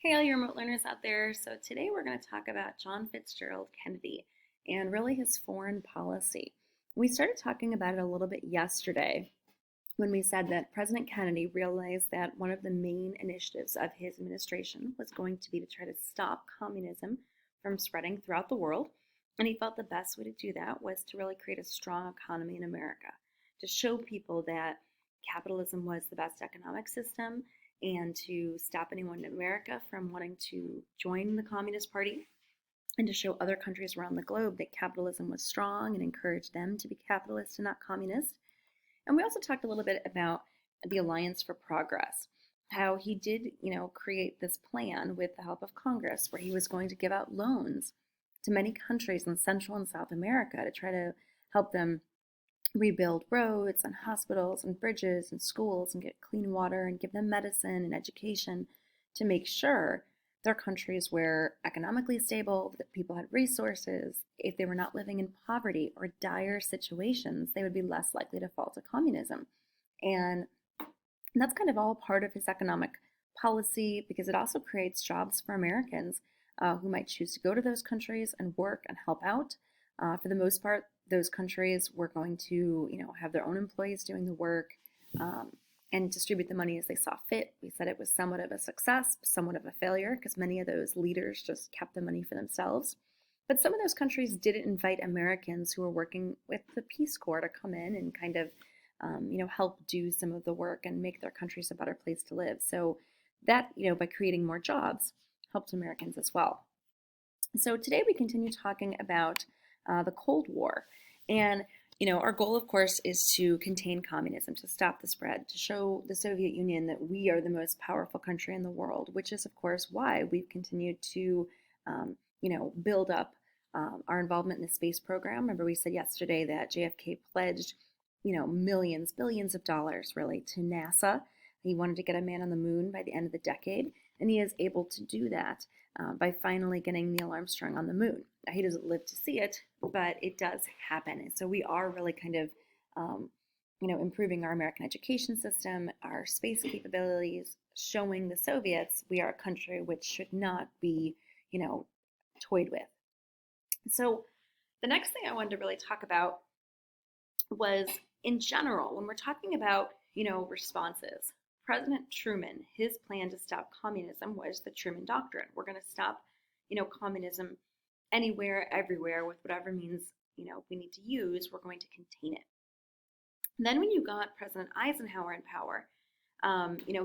Hey, all you remote learners out there. So, today we're going to talk about John Fitzgerald Kennedy and really his foreign policy. We started talking about it a little bit yesterday when we said that President Kennedy realized that one of the main initiatives of his administration was going to be to try to stop communism from spreading throughout the world. And he felt the best way to do that was to really create a strong economy in America, to show people that capitalism was the best economic system and to stop anyone in America from wanting to join the Communist Party and to show other countries around the globe that capitalism was strong and encourage them to be capitalist and not communist. And we also talked a little bit about the Alliance for Progress, how he did, create this plan with the help of Congress where he was going to give out loans to many countries in Central and South America to try to help them rebuild roads and hospitals and bridges and schools and get clean water and give them medicine and education to make sure their countries were economically stable, that people had resources. If they were not living in poverty or dire situations, they would be less likely to fall to communism. And that's kind of all part of his economic policy because it also creates jobs for Americans who might choose to go to those countries and work and help out. For the most part, those countries were going to, have their own employees doing the work and distribute the money as they saw fit. We said it was somewhat of a success, somewhat of a failure, because many of those leaders just kept the money for themselves. But some of those countries didn't invite Americans who were working with the Peace Corps to come in and kind of, help do some of the work and make their countries a better place to live. So that, by creating more jobs, helped Americans as well. So today we continue talking about the Cold War. And, our goal, of course, is to contain communism, to stop the spread, to show the Soviet Union that we are the most powerful country in the world, which is, of course, why we've continued to, build up our involvement in the space program. Remember, we said yesterday that JFK pledged, millions, billions of dollars, really, to NASA. He wanted to get a man on the moon by the end of the decade, and he is able to do that by finally getting Neil Armstrong on the moon. Now, he doesn't live to see it, but it does happen. And so we are really kind of, improving our American education system, our space capabilities, showing the Soviets we are a country which should not be, toyed with. So the next thing I wanted to really talk about was in general, when we're talking about, responses. President Truman, his plan to stop communism was the Truman Doctrine. We're going to stop, communism anywhere, everywhere, with whatever means, we need to use. We're going to contain it. And then when you got President Eisenhower in power,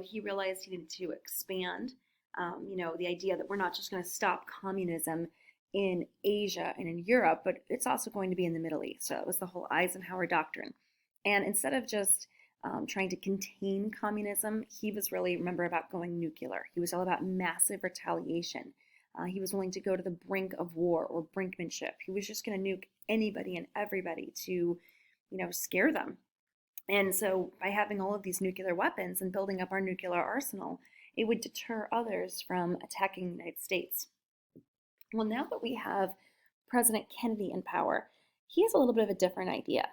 he realized he needed to expand, the idea that we're not just going to stop communism in Asia and in Europe, but it's also going to be in the Middle East. So it was the whole Eisenhower Doctrine. And instead of just trying to contain communism, he was really, remember, about going nuclear. He was all about massive retaliation. He was willing to go to the brink of war or brinkmanship. He was just going to nuke anybody and everybody to, scare them. And so by having all of these nuclear weapons and building up our nuclear arsenal, it would deter others from attacking the United States. Well, now that we have President Kennedy in power, he has a little bit of a different idea.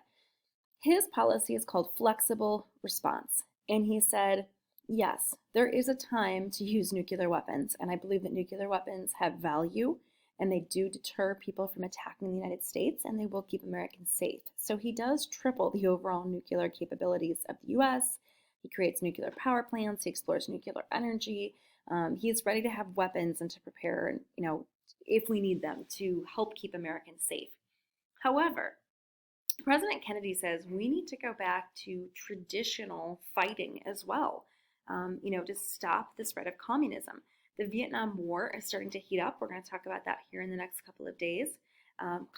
His policy is called flexible response. And he said, yes, there is a time to use nuclear weapons. And I believe that nuclear weapons have value and they do deter people from attacking the United States and they will keep Americans safe. So he does triple the overall nuclear capabilities of the US. He creates nuclear power plants. He explores nuclear energy. He is ready to have weapons and to prepare, if we need them to help keep Americans safe. However, President Kennedy says we need to go back to traditional fighting as well, to stop the spread of communism. The Vietnam War is starting to heat up. We're going to talk about that here in the next couple of days.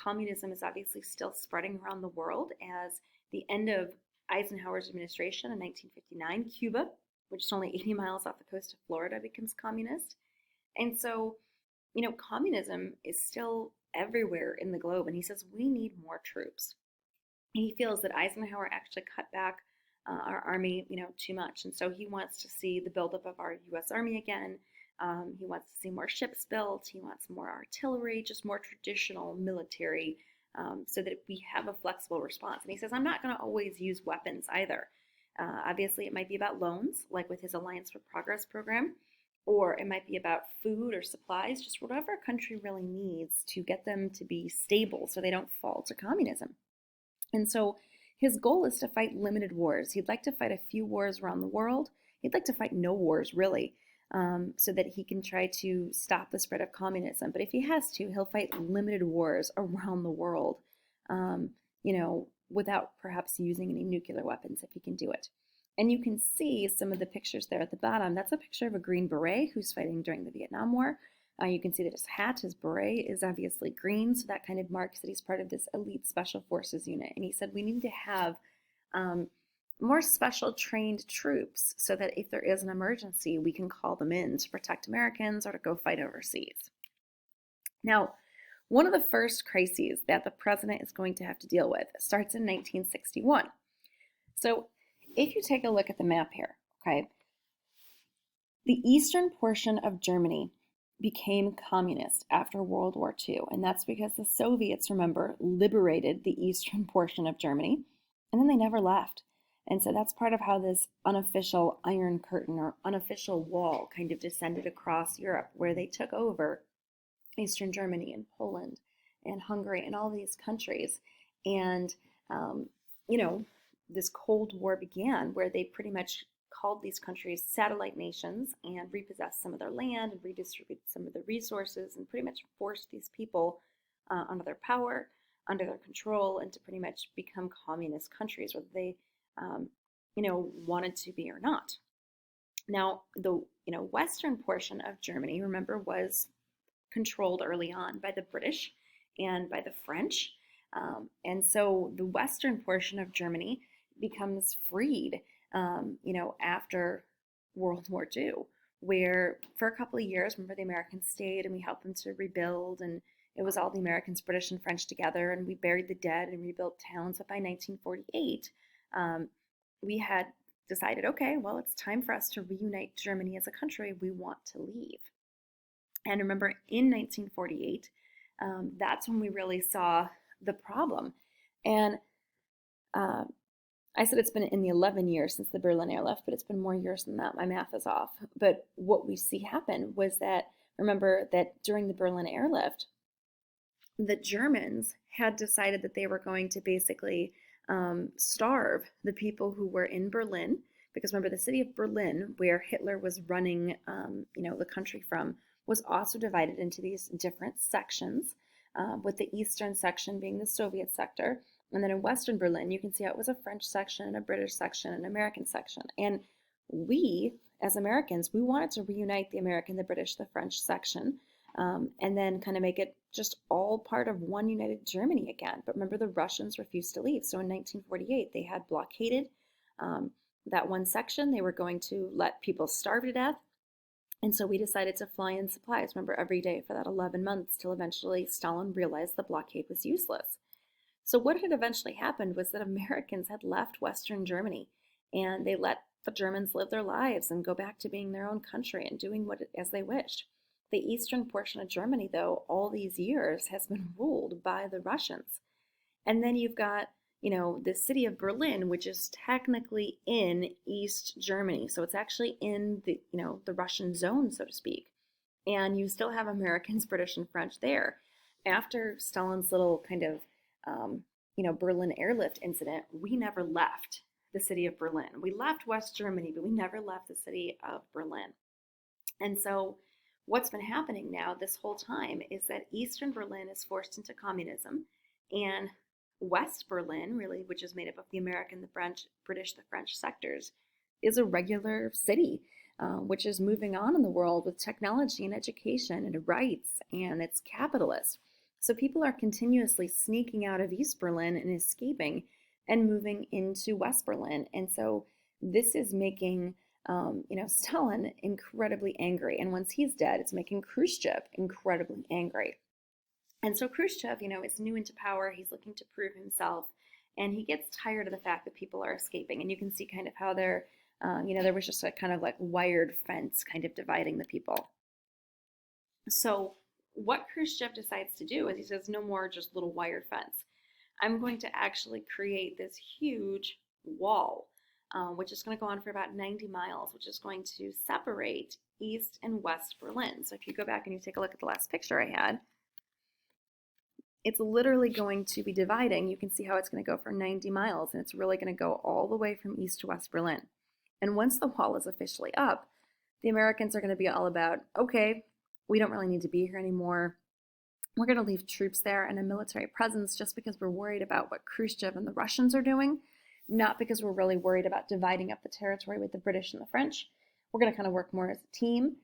Communism is obviously still spreading around the world as the end of Eisenhower's administration in 1959, Cuba, which is only 80 miles off the coast of Florida, becomes communist. And so, communism is still everywhere in the globe. And he says we need more troops. He feels that Eisenhower actually cut back our army, too much. And so he wants to see the buildup of our U.S. Army again. He wants to see more ships built. He wants more artillery, just more traditional military, so that we have a flexible response. And he says, I'm not going to always use weapons either. Obviously, it might be about loans, like with his Alliance for Progress program. or it might be about food or supplies, just whatever a country really needs to get them to be stable so they don't fall to communism. And so his goal is to fight limited wars. He'd like to fight a few wars around the world. He'd like to fight no wars, really, so that he can try to stop the spread of communism. But if he has to, he'll fight limited wars around the world, um, without perhaps using any nuclear weapons if he can do it. And you can see some of the pictures there at the bottom. That's a picture of a Green Beret who's fighting during the Vietnam War. You can see that his hat, his beret, is obviously green, so that kind of marks that he's part of this elite special forces unit. And he said we need to have more special trained troops so that if there is an emergency, we can call them in to protect Americans or to go fight overseas. Now, one of the first crises that the president is going to have to deal with starts in 1961. So if you take a look at the map here, okay, the eastern portion of Germany became communist after World War II. And that's because the Soviets, remember, liberated the eastern portion of Germany, and then they never left. And so that's part of how this unofficial Iron Curtain or unofficial wall kind of descended across Europe, where they took over Eastern Germany and Poland and Hungary and all these countries. And, you know, this Cold War began where they pretty much called these countries satellite nations and repossessed some of their land and redistributed some of the resources and pretty much forced these people under their power, under their control, and to pretty much become communist countries, whether they, wanted to be or not. Now, the western portion of Germany, remember, was controlled early on by the British and by the French. And so the western portion of Germany becomes freed, after World War II, where for a couple of years, remember, the Americans stayed and we helped them to rebuild, and it was all the Americans, British, and French together, and we buried the dead and rebuilt towns. But by 1948, we had decided, okay, well, it's time for us to reunite Germany as a country. We want to leave. And remember, in 1948, that's when we really saw the problem. And I said it's been in the 11 years since the Berlin airlift, but it's been more years than that. My math is off. But what we see happen was that, remember that during the Berlin airlift, the Germans had decided that they were going to basically starve the people who were in Berlin, because remember, the city of Berlin, where Hitler was running, the country from, was also divided into these different sections, with the eastern section being the Soviet sector. And then in Western Berlin, you can see how it was a French section, a British section, an American section. And we, as Americans, we wanted to reunite the American, the British, the French section, and then kind of make it just all part of one united Germany again. But remember, the Russians refused to leave. So in 1948, they had blockaded that one section. They were going to let people starve to death. And so we decided to fly in supplies, remember, every day for that 11 months, till eventually Stalin realized the blockade was useless. So what had eventually happened was that Americans had left Western Germany, and they let the Germans live their lives and go back to being their own country and doing as they wished. The eastern portion of Germany, though, all these years has been ruled by the Russians. And then you've got, the city of Berlin, which is technically in East Germany. So it's actually in the Russian zone, so to speak. And you still have Americans, British, and French there. After Stalin's little kind of Berlin airlift incident, we never left the city of Berlin. We left West Germany, but we never left the city of Berlin. And so what's been happening now this whole time is that Eastern Berlin is forced into communism, and West Berlin, really, which is made up of the American, the French, British, the French sectors, is a regular city, which is moving on in the world with technology and education and rights, and it's capitalist. So people are continuously sneaking out of East Berlin and escaping and moving into West Berlin. And so this is making, Stalin incredibly angry. And once he's dead, it's making Khrushchev incredibly angry. And so Khrushchev, is new into power. He's looking to prove himself. And he gets tired of the fact that people are escaping. And you can see kind of how there was just a kind of like wired fence kind of dividing the people. So what Khrushchev decides to do is he says, no more just little wire fence. I'm going to actually create this huge wall which is going to go on for about 90 miles, which is going to separate East and West Berlin. So if you go back and you take a look at the last picture I had, it's literally going to be dividing. You can see how it's going to go for 90 miles, and it's really going to go all the way from East to West Berlin. And once the wall is officially up, the Americans are going to be all about, okay, we don't really need to be here anymore. We're going to leave troops there and a military presence just because we're worried about what Khrushchev and the Russians are doing, not because we're really worried about dividing up the territory with the British and the French. We're going to kind of work more as a team.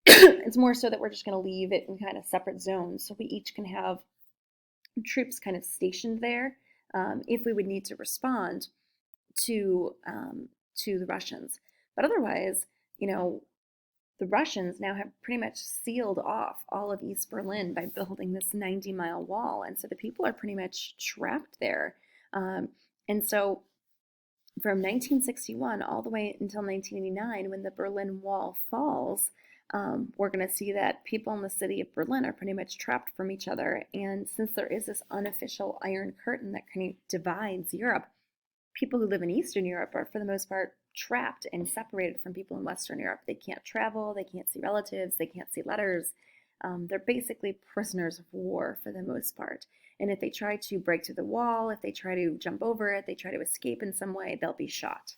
It's more so that we're just going to leave it in kind of separate zones so we each can have troops kind of stationed there if we would need to respond to the Russians. But otherwise, the Russians now have pretty much sealed off all of East Berlin by building this 90-mile wall. And so the people are pretty much trapped there. And so from 1961 all the way until 1989, when the Berlin Wall falls, we're going to see that people in the city of Berlin are pretty much trapped from each other. And since there is this unofficial Iron Curtain that kind of divides Europe, people who live in Eastern Europe are, for the most part, trapped and separated from people in Western Europe. They can't travel, they can't see relatives, they can't see letters. They're basically prisoners of war for the most part. And if they try to break through the wall, if they try to jump over it, they try to escape in some way, they'll be shot.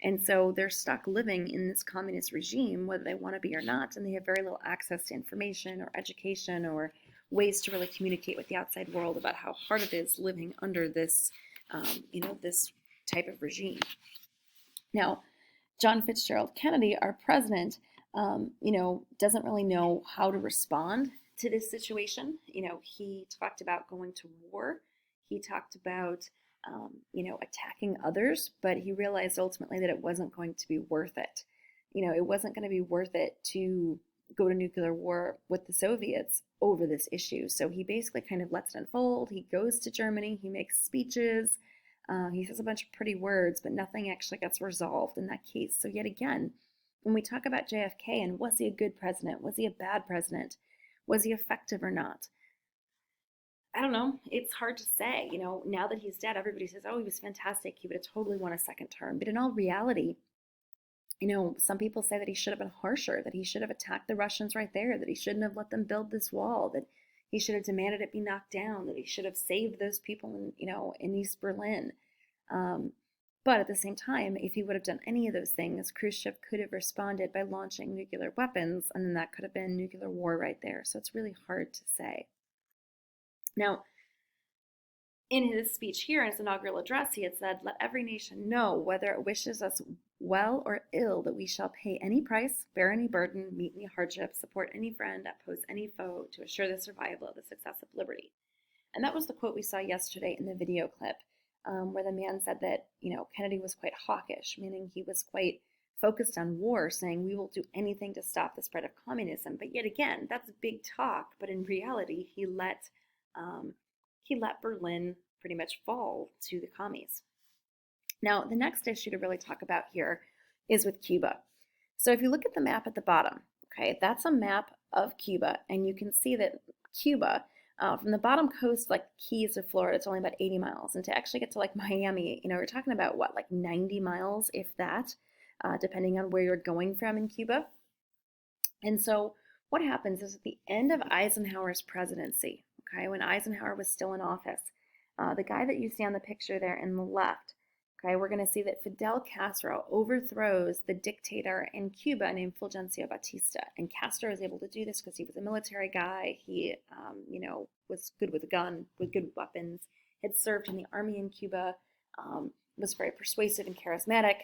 And so they're stuck living in this communist regime, whether they want to be or not, and they have very little access to information or education or ways to really communicate with the outside world about how hard it is living under this, this type of regime. Now, John Fitzgerald Kennedy, our president, doesn't really know how to respond to this situation. He talked about going to war. He talked about, attacking others, but he realized ultimately that it wasn't going to be worth it. It wasn't going to be worth it to go to nuclear war with the Soviets over this issue. So he basically kind of lets it unfold. He goes to Germany. He makes speeches. He says a bunch of pretty words, but nothing actually gets resolved in that case. So yet again, when we talk about JFK and was he a good president? Was he a bad president? Was he effective or not? I don't know. It's hard to say. Now that he's dead, everybody says, oh, he was fantastic. He would have totally won a second term. But in all reality, some people say that he should have been harsher, that he should have attacked the Russians right there, that he shouldn't have let them build this wall, that he should have demanded it be knocked down, that he should have saved those people in East Berlin. But at the same time, if he would have done any of those things, Khrushchev could have responded by launching nuclear weapons, and then that could have been nuclear war right there. So it's really hard to say. Now, in his speech here, in his inaugural address, he had said, "Let every nation know, whether it wishes us well or ill, that we shall pay any price, bear any burden, meet any hardship, support any friend, oppose any foe, to assure the survival of the success of liberty." And that was the quote we saw yesterday in the video clip, where the man said that, Kennedy was quite hawkish, meaning he was quite focused on war, saying we will do anything to stop the spread of communism. But yet again, that's big talk. But in reality, he let Berlin pretty much fall to the commies. Now, the next issue to really talk about here is with Cuba. So if you look at the map at the bottom, okay, that's a map of Cuba, and you can see that Cuba, from the bottom coast, like Keys of Florida, it's only about 80 miles. And to actually get to like Miami, we're talking about what, like 90 miles, if that, depending on where you're going from in Cuba. And so what happens is at the end of Eisenhower's presidency, okay, when Eisenhower was still in office, the guy that you see on the picture there in the left, okay, we're going to see that Fidel Castro overthrows the dictator in Cuba named Fulgencio Batista. And Castro was able to do this because he was a military guy. He, was good with a gun, with good weapons, had served in the army in Cuba, was very persuasive and charismatic.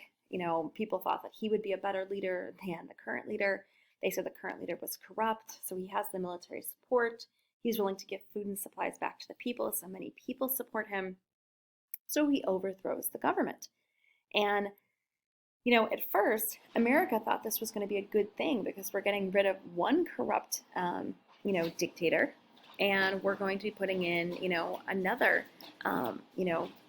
People thought that he would be a better leader than the current leader. They said the current leader was corrupt, so he has the military support. He's willing to give food and supplies back to the people, so many people support him. So he overthrows the government. And, at first, America thought this was going to be a good thing because we're getting rid of one corrupt, dictator, and we're going to be putting in, another,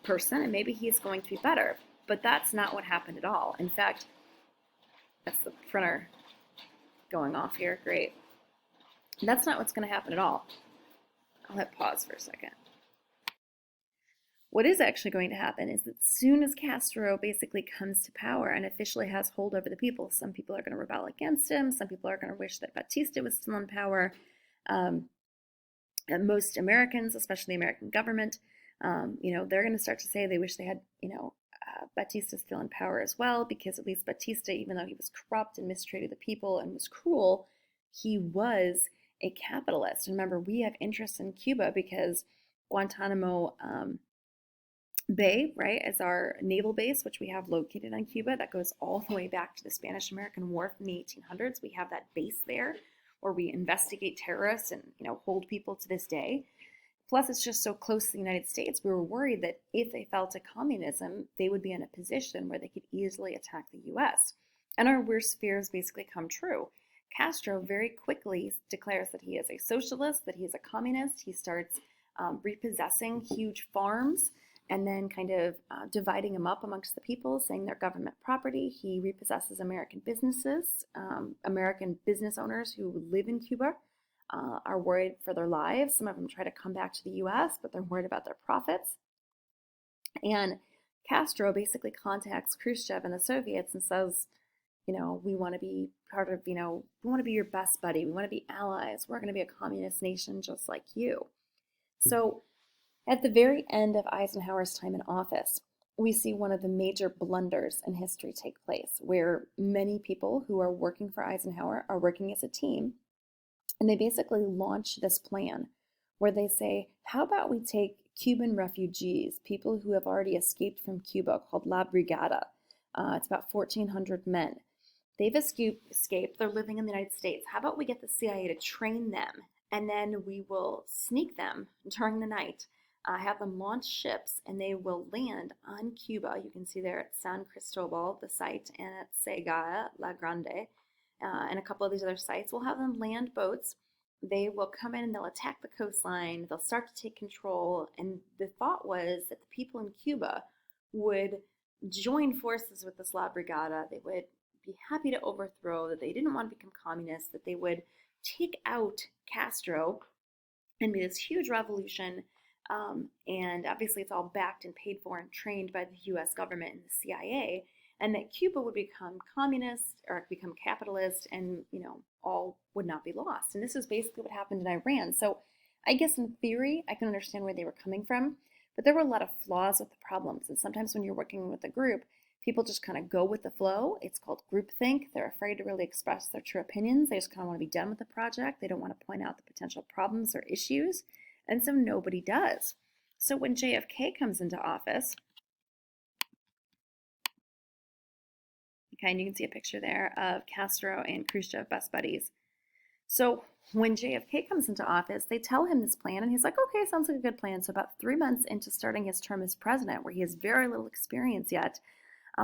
person, and maybe he's going to be better. But that's not what happened at all. In fact, that's the printer going off here. Great. That's not what's going to happen at all. I'll hit pause for a second. What is actually going to happen is that as soon as Castro basically comes to power and officially has hold over the people, some people are going to rebel against him, some people are going to wish that Batista was still in power. Um, and most Americans, especially the American government, they're going to start to say they wish they had, Batista still in power as well, because at least Batista, even though he was corrupt and mistreated the people and was cruel, he was a capitalist. And remember, we have interest in Cuba because Guantanamo Bay, right, is our naval base, which we have located on Cuba. That goes all the way back to the Spanish-American War from the 1800s. We have that base there where we investigate terrorists and, hold people to this day. Plus, it's just so close to the United States. We were worried that if they fell to communism, they would be in a position where they could easily attack the U.S. And our worst fears basically come true. Castro very quickly declares that he is a socialist, that he is a communist. He starts repossessing huge farms and then kind of dividing them up amongst the people, saying they're government property. He repossesses American businesses. American business owners who live in Cuba are worried for their lives. Some of them try to come back to the US, but they're worried about their profits. And Castro basically contacts Khrushchev and the Soviets and says, we want to be part of, we want to be your best buddy. We want to be allies. We're going to be a communist nation just like you. So at the very end of Eisenhower's time in office, we see one of the major blunders in history take place, where many people who are working for Eisenhower are working as a team. And they basically launch this plan where they say, how about we take Cuban refugees, people who have already escaped from Cuba, called La Brigada. It's about 1,400 men. They've escaped. They're living in the United States. How about we get the CIA to train them, and then we will sneak them during the night, have them launch ships, and they will land on Cuba. You can see there at San Cristobal, the site, and at Sega, La Grande, and a couple of these other sites. We'll have them land boats. They will come in and they'll attack the coastline. They'll start to take control. And the thought was that the people in Cuba would join forces with this La Brigada. They would be happy to overthrow, that they didn't want to become communists, that they would take out Castro and be this huge revolution. And obviously it's all backed and paid for and trained by the US government and the CIA, and that Cuba would become communist or become capitalist, and all would not be lost. And this is basically what happened in Iran. So I guess in theory I can understand where they were coming from, but there were a lot of flaws with the problems. And sometimes when you're working with a group, people just kind of go with the flow. It's called groupthink. They're afraid to really express their true opinions. They just kind of want to be done with the project. They don't want to point out the potential problems or issues. And so nobody does. So when JFK comes into office, okay, and you can see a picture there of Castro and Khrushchev, best buddies. So when JFK comes into office, they tell him this plan, and he's like, okay, sounds like a good plan. So about 3 months into starting his term as president, where he has very little experience yet,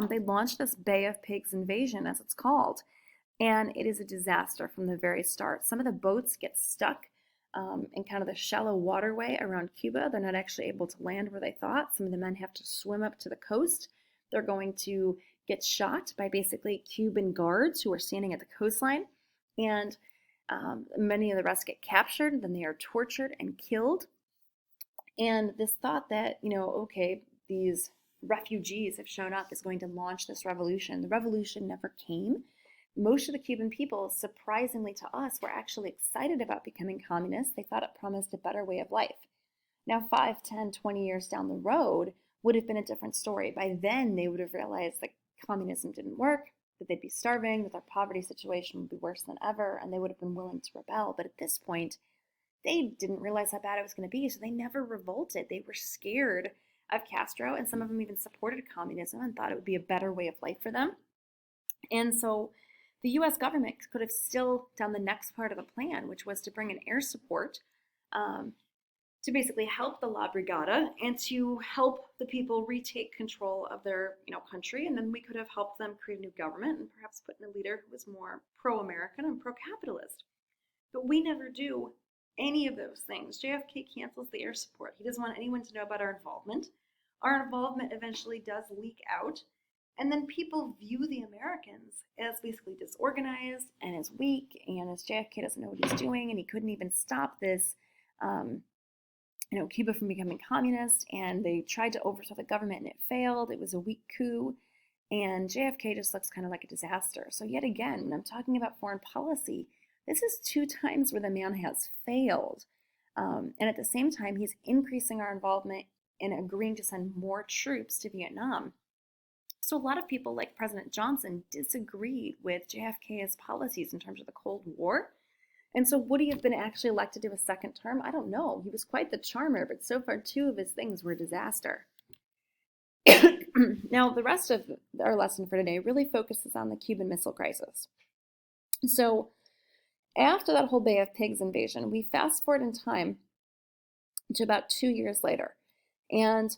they launch this Bay of Pigs invasion, as it's called. And it is a disaster from the very start. Some of the boats get stuck in kind of the shallow waterway around Cuba. They're not actually able to land where they thought. Some of the men have to swim up to the coast. They're going to get shot by basically Cuban guards who are standing at the coastline. And many of the rest get captured. Then they are tortured and killed. And this thought that, okay, these refugees have shown up is going to launch this revolution. The revolution never came. Most of the Cuban people, surprisingly to us, were actually excited about becoming communists. They thought it promised a better way of life. Now, 5, 10, 20 years down the road would have been a different story. By then, they would have realized that communism didn't work, that they'd be starving, that their poverty situation would be worse than ever, and they would have been willing to rebel. But at this point, they didn't realize how bad it was going to be, so they never revolted. They were scared of Castro, and some of them even supported communism and thought it would be a better way of life for them. And so the US government could have still done the next part of the plan, which was to bring in air support to basically help the La Brigada and to help the people retake control of their country. And then we could have helped them create a new government and perhaps put in a leader who was more pro-American and pro-capitalist. But we never do any of those things. JFK cancels the air support. He doesn't want anyone to know about our involvement. Our involvement eventually does leak out. And then people view the Americans as basically disorganized and as weak, and as JFK doesn't know what he's doing, and he couldn't even stop this Cuba from becoming communist, and they tried to overthrow the government and it failed. It was a weak coup, and JFK just looks kind of like a disaster. So yet again, when I'm talking about foreign policy, this is two times where the man has failed. And at the same time, he's increasing our involvement and agreeing to send more troops to Vietnam. So a lot of people, like President Johnson, disagreed with JFK's policies in terms of the Cold War. And so would he have been actually elected to a second term? I don't know. He was quite the charmer, but so far two of his things were a disaster. Now, the rest of our lesson for today really focuses on the Cuban Missile Crisis. So after that whole Bay of Pigs invasion, we fast forward in time to about 2 years later. And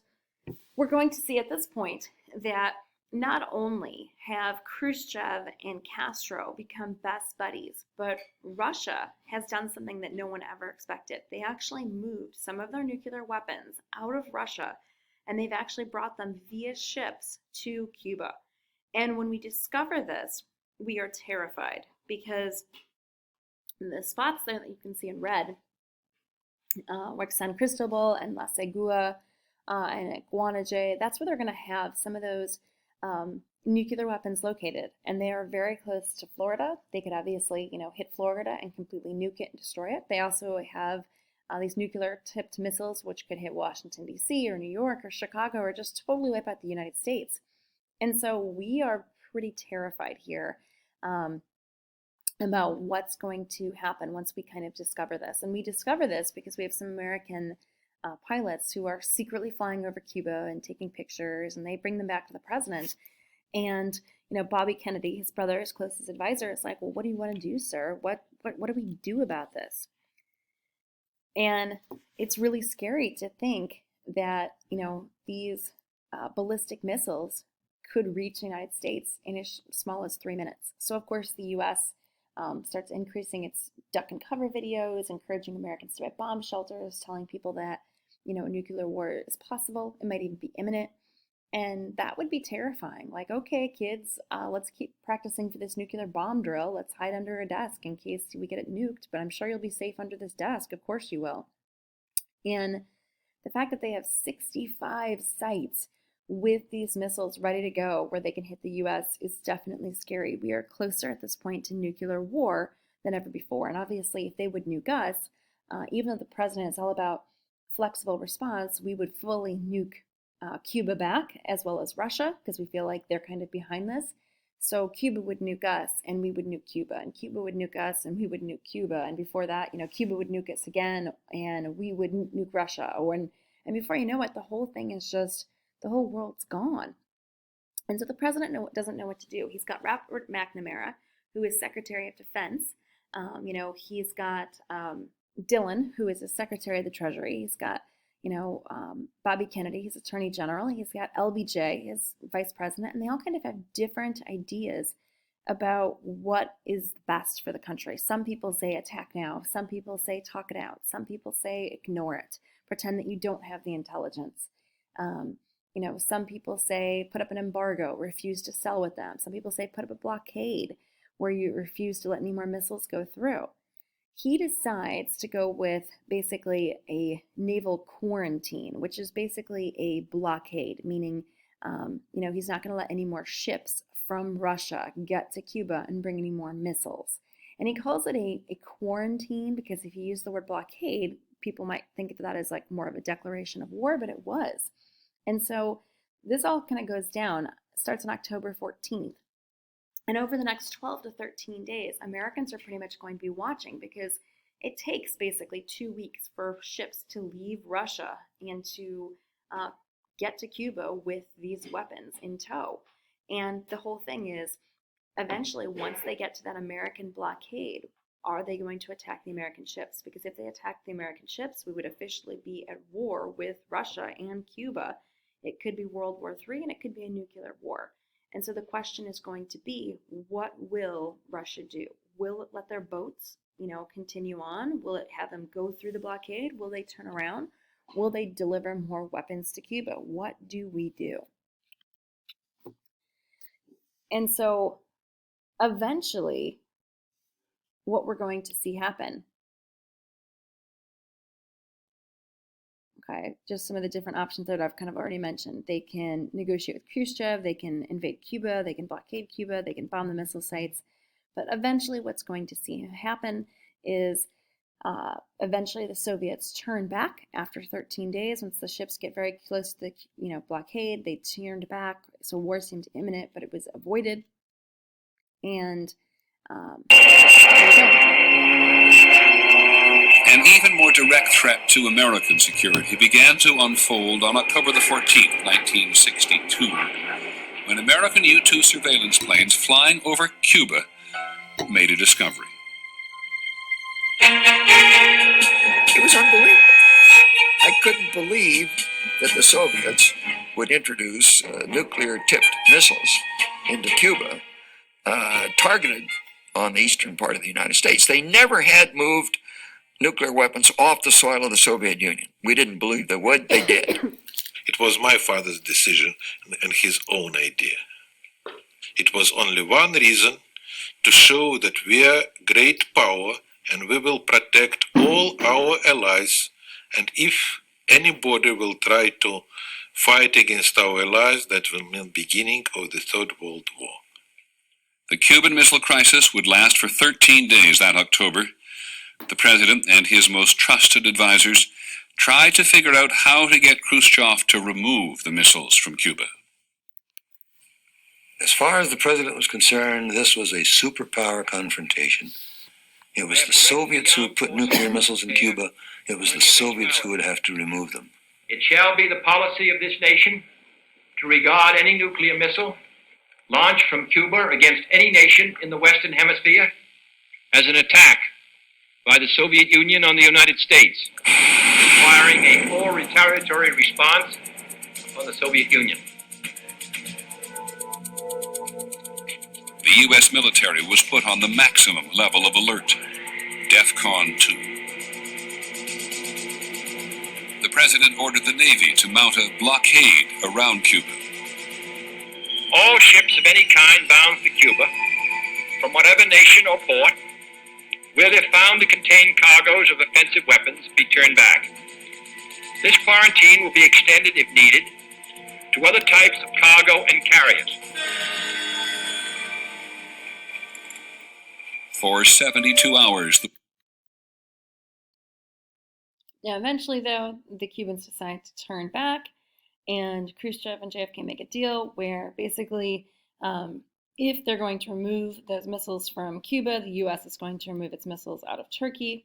we're going to see at this point that not only have Khrushchev and Castro become best buddies, but Russia has done something that no one ever expected. They actually moved some of their nuclear weapons out of Russia, and they've actually brought them via ships to Cuba. And when we discover this, we are terrified because the spots there that you can see in red, like San Cristobal and La Segura, and Guanaje, that's where they're going to have some of those nuclear weapons located. And they are very close to Florida. They could obviously, hit Florida and completely nuke it and destroy it. They also have these nuclear-tipped missiles, which could hit Washington, D.C., or New York, or Chicago, or just totally wipe out the United States. And so we are pretty terrified here about what's going to happen once we kind of discover this. And we discover this because we have some American pilots who are secretly flying over Cuba and taking pictures, and they bring them back to the president. And Bobby Kennedy, his brother, his closest advisor, is like, well, what do you want to do, sir? What do we do about this? And it's really scary to think that these ballistic missiles could reach the United States in as small as 3 minutes. So of course the U.S. Starts increasing its duck and cover videos, encouraging Americans to buy bomb shelters, telling people that a nuclear war is possible. It might even be imminent. And that would be terrifying. Like, okay, kids, let's keep practicing for this nuclear bomb drill. Let's hide under a desk in case we get it nuked, but I'm sure you'll be safe under this desk. Of course you will. And the fact that they have 65 sites with these missiles ready to go where they can hit the U.S. is definitely scary. We are closer at this point to nuclear war than ever before. And obviously, if they would nuke us, even though the president is all about flexible response, we would fully nuke Cuba back, as well as Russia, because we feel like they're kind of behind this. So Cuba would nuke us, and we would nuke Cuba, and Cuba would nuke us, and we would nuke Cuba, and before that, Cuba would nuke us again, and we would nuke Russia, and before you know it, the whole thing is just, the whole world's gone. And so the president doesn't know what to do. He's got Robert McNamara, who is Secretary of Defense. He's got Dillon, who is the Secretary of the Treasury. He's got Bobby Kennedy, his Attorney General. He's got LBJ, his Vice President, and they all kind of have different ideas about what is best for the country. Some people say attack now. Some people say talk it out. Some people say ignore it. Pretend that you don't have the intelligence. Some people say put up an embargo, refuse to sell with them. Some people say put up a blockade where you refuse to let any more missiles go through. He decides to go with basically a naval quarantine, which is basically a blockade, meaning, he's not going to let any more ships from Russia get to Cuba and bring any more missiles. And he calls it a quarantine because if you use the word blockade, people might think of that as like more of a declaration of war, but it was. And so this all kind of goes down, starts on October 14th. And over the next 12 to 13 days, Americans are pretty much going to be watching because it takes basically 2 weeks for ships to leave Russia and to get to Cuba with these weapons in tow. And the whole thing is, eventually, once they get to that American blockade, are they going to attack the American ships? Because if they attack the American ships, we would officially be at war with Russia and Cuba. It could be World War III and it could be a nuclear war. And so the question is going to be, what will Russia do? Will it let their boats, continue on? Will it have them go through the blockade? Will they turn around? Will they deliver more weapons to Cuba? What do we do? And so eventually, what we're going to see happen Okay, just some of the different options that I've kind of already mentioned. They can negotiate with Khrushchev, they can invade Cuba, they can blockade Cuba, they can bomb the missile sites. But eventually, what's going to see happen is eventually the Soviets turn back after 13 days. Once the ships get very close to the blockade, they turned back. So war seemed imminent, but it was avoided. And An even more direct threat to American security began to unfold on October the 14th, 1962, when American U-2 surveillance planes flying over Cuba made a discovery. It was unbelievable. I couldn't believe that the Soviets would introduce nuclear-tipped missiles into Cuba, targeted on the eastern part of the United States. They never had moved nuclear weapons off the soil of the Soviet Union. We didn't believe they would. They did. It was my father's decision and his own idea. It was only one reason: to show that we are great power and we will protect all our allies, and if anybody will try to fight against our allies, that will mean beginning of the Third World War. The Cuban Missile Crisis would last for 13 days that October. The president and his most trusted advisors tried to figure out how to get Khrushchev to remove the missiles from Cuba. As far as the president was concerned, this was a superpower confrontation. It was the Soviets who had put nuclear missiles in Cuba. It was the Soviets who would have to remove them. It shall be the policy of this nation to regard any nuclear missile launched from Cuba against any nation in the Western Hemisphere as an attack by the Soviet Union on the United States, requiring a full retaliatory response on the Soviet Union. The U.S. military was put on the maximum level of alert, DEFCON 2. The president ordered the Navy to mount a blockade around Cuba. All ships of any kind bound for Cuba, from whatever nation or port, where they're found to contain cargoes of offensive weapons, be turned back. This quarantine will be extended, if needed, to other types of cargo and carriers. For 72 hours, Now, eventually, though, the Cubans decide to turn back, and Khrushchev and JFK make a deal where basically, if they're going to remove those missiles from Cuba, the U.S. is going to remove its missiles out of Turkey.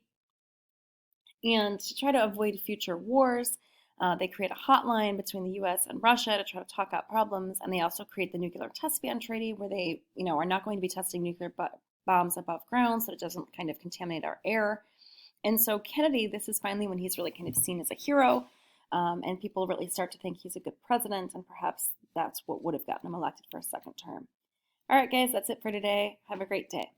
And to try to avoid future wars, they create a hotline between the U.S. and Russia to try to talk out problems, and they also create the Nuclear Test Ban Treaty, where they, are not going to be testing nuclear bombs above ground, so it doesn't kind of contaminate our air. And so Kennedy, this is finally when he's really kind of seen as a hero, and people really start to think he's a good president, and perhaps that's what would have gotten him elected for a second term. All right, guys, that's it for today. Have a great day.